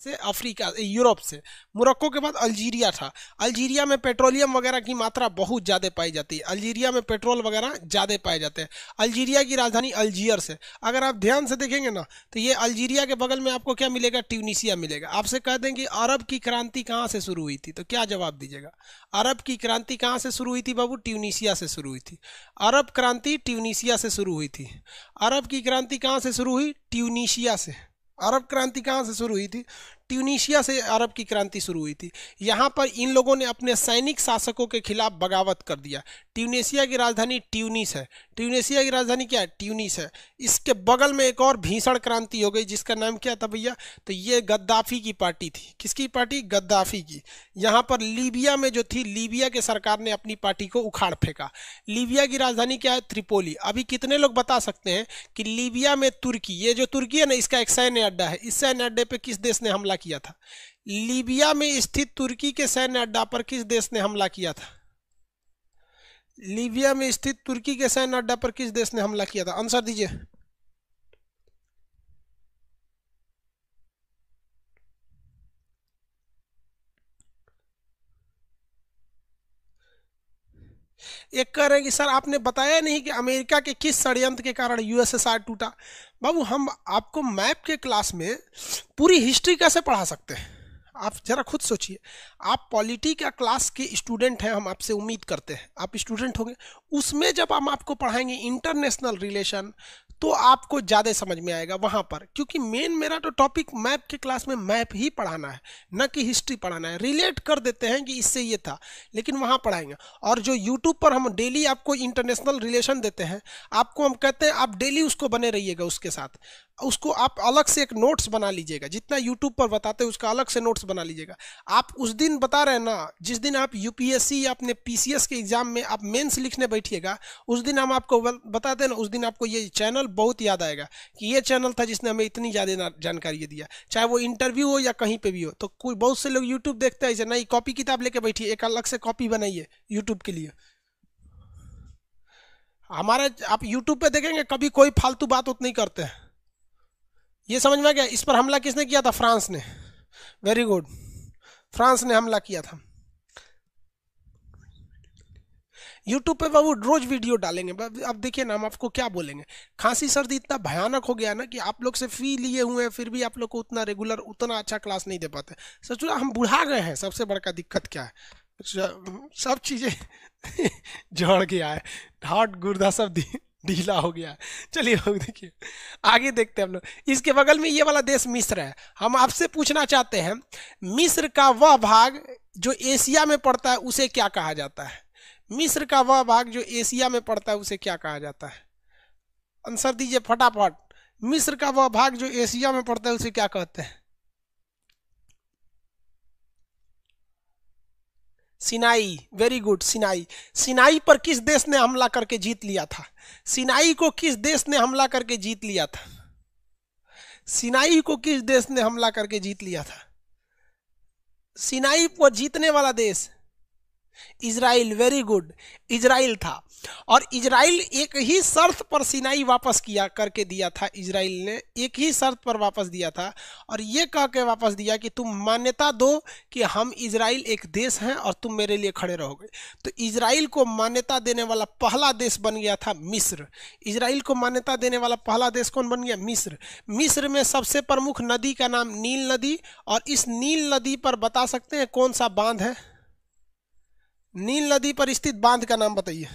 से Africa, Europe से। Morocco के बाद अल्जीरिया था। अल्जीरिया में पेट्रोलियम वगैरह की मात्रा बहुत ज़्यादा पाई जाती है, अल्जीरिया में पेट्रोल वगैरह ज़्यादा पाए जाते हैं। अल्जीरिया की राजधानी अल्जीयर्स है। अगर आप ध्यान से देखेंगे ना तो ये अल्जीरिया के बगल में आपको क्या मिलेगा, ट्यूनीशिया मिलेगा। आपसे कह दें कि अरब की क्रांति कहाँ से शुरू हुई थी तो क्या जवाब दीजिएगा? अरब की क्रांति कहाँ से शुरू हुई थी बाबू? ट्यूनीशिया से शुरू हुई थी। अरब क्रांति ट्यूनीशिया से शुरू हुई थी। अरब की क्रांति कहाँ से शुरू हुई? ट्यूनीशिया से। अरब क्रांति कहाँ से शुरू हुई थी? ट्यूनीशिया से अरब की क्रांति शुरू हुई थी। यहाँ पर इन लोगों ने अपने सैनिक शासकों के खिलाफ बगावत कर दिया। ट्यूनीशिया की राजधानी ट्यूनिस है। ट्यूनीशिया की राजधानी क्या है? ट्यूनिस है। इसके बगल में एक और भीषण क्रांति हो गई जिसका नाम क्या था भैया? तो ये गद्दाफी की पार्टी थी। किसकी पार्टी? गद्दाफी की। यहाँ पर लीबिया में जो थी, लीबिया के सरकार ने अपनी पार्टी को उखाड़ फेंका। लीबिया की राजधानी क्या है? त्रिपोली। अभी कितने लोग बता सकते हैं कि लीबिया में तुर्की, ये जो तुर्की है ना, इसका एक सैन्य अड्डा है। इस सैन्य अड्डे पे किस देश ने हमला किया था? लीबिया में स्थित तुर्की के सैन्य अड्डा पर किस देश ने हमला किया था? लीबिया में स्थित तुर्की के सैन्य अड्डा पर किस देश ने हमला किया था? आंसर दीजिए। एक कह रहे हैं कि सर आपने बताया नहीं कि अमेरिका के किस षड्यंत्र के कारण यूएसएसआर टूटा। बाबू हम आपको मैप के क्लास में पूरी हिस्ट्री कैसे पढ़ा सकते हैं? आप जरा खुद सोचिए। आप पॉलिटी का क्लास के स्टूडेंट हैं, हम आपसे उम्मीद करते हैं आप स्टूडेंट होंगे। उसमें जब हम आपको पढ़ाएंगे इंटरनेशनल रिलेशन तो आपको ज़्यादा समझ में आएगा वहाँ पर, क्योंकि मेन मेरा तो टॉपिक मैप के क्लास में मैप ही पढ़ाना है, न कि हिस्ट्री पढ़ाना है। रिलेट कर देते हैं कि इससे ये था, लेकिन वहाँ पढ़ाएंगे। और जो यूट्यूब पर हम डेली आपको इंटरनेशनल रिलेशन देते हैं, आपको हम कहते हैं आप डेली उसको बने रहिएगा, उसके साथ उसको आप अलग से एक नोट्स बना लीजिएगा। जितना यूट्यूब पर बताते हैं उसका अलग से नोट्स बना लीजिएगा। आप उस दिन बता रहे हैं ना, जिस दिन आप यूपीएससी या अपने पीसीएस के एग्जाम में आप मेंस लिखने बैठिएगा, उस दिन हम आपको बताते हैं ना, उस दिन आपको ये चैनल बहुत याद आएगा कि ये चैनल था जिसने हमें इतनी ज़्यादा जानकारी दिया। चाहे वो इंटरव्यू हो या कहीं पे भी हो। तो कोई बहुत से लोग यूट्यूब देखते हैं, नहीं कॉपी किताब लेके बैठिए, एक अलग से कॉपी बनाइए यूट्यूब के लिए। हमारे आप यूट्यूब पे देखेंगे कभी कोई फालतू बात उत नहीं करते हैं। ये समझ में गया? इस पर हमला किसने किया था? फ्रांस ने। वेरी गुड, फ्रांस ने हमला किया था। यूट्यूब पे बाबू रोज वीडियो डालेंगे। अब देखिए ना, हम आपको क्या बोलेंगे। खांसी सर्दी इतना भयानक हो गया ना कि आप लोग से फी लिए हुए हैं, फिर भी आप लोग को उतना रेगुलर उतना अच्छा क्लास नहीं दे पाते। सच में हम बुढ़ा गए हैं, सबसे बड़का दिक्कत क्या है? सब चीज़ें झड़ गया है, हार्ट गुर्दा सब ढीला हो गया है। चलिए लोग देखिए, आगे देखते हैं हम लोग। इसके बगल में ये वाला देश मिस्र है। हम आपसे पूछना चाहते हैं, मिस्र का वह भाग जो एशिया में पड़ता है उसे क्या कहा जाता है? मिस्र का वह भाग जो एशिया में पड़ता है उसे क्या कहा जाता है? आंसर दीजिए फटाफट। मिस्र का वह भाग जो एशिया में पड़ता है उसे क्या कहते हैं? Sinai. Very good, Sinai. Sinai पर किस देश ने हमला करके जीत लिया था? सिनाई को किस देश ने हमला करके जीत लिया था? सिनाई को किस देश ने हमला करके जीत लिया था? सिनाई को जीतने वाला देश इजराइल। वेरी गुड, इजराइल था। और इजराइल एक ही शर्त पर सिनाई वापस किया करके दिया था। इजराइल ने एक ही शर्त पर वापस दिया था, और ये कह के वापस दिया कि तुम मान्यता दो कि हम इजराइल एक देश हैं और तुम मेरे लिए खड़े रहोगे। तो इजराइल को मान्यता देने वाला पहला देश बन गया था मिस्र। इजराइल को मान्यता देने वाला पहला देश कौन बन गया? मिस्र। मिस्र में सबसे प्रमुख नदी का नाम नील नदी, और इस नील नदी पर बता सकते हैं कौन सा बांध है? नील नदी पर स्थित बांध का नाम बताइए।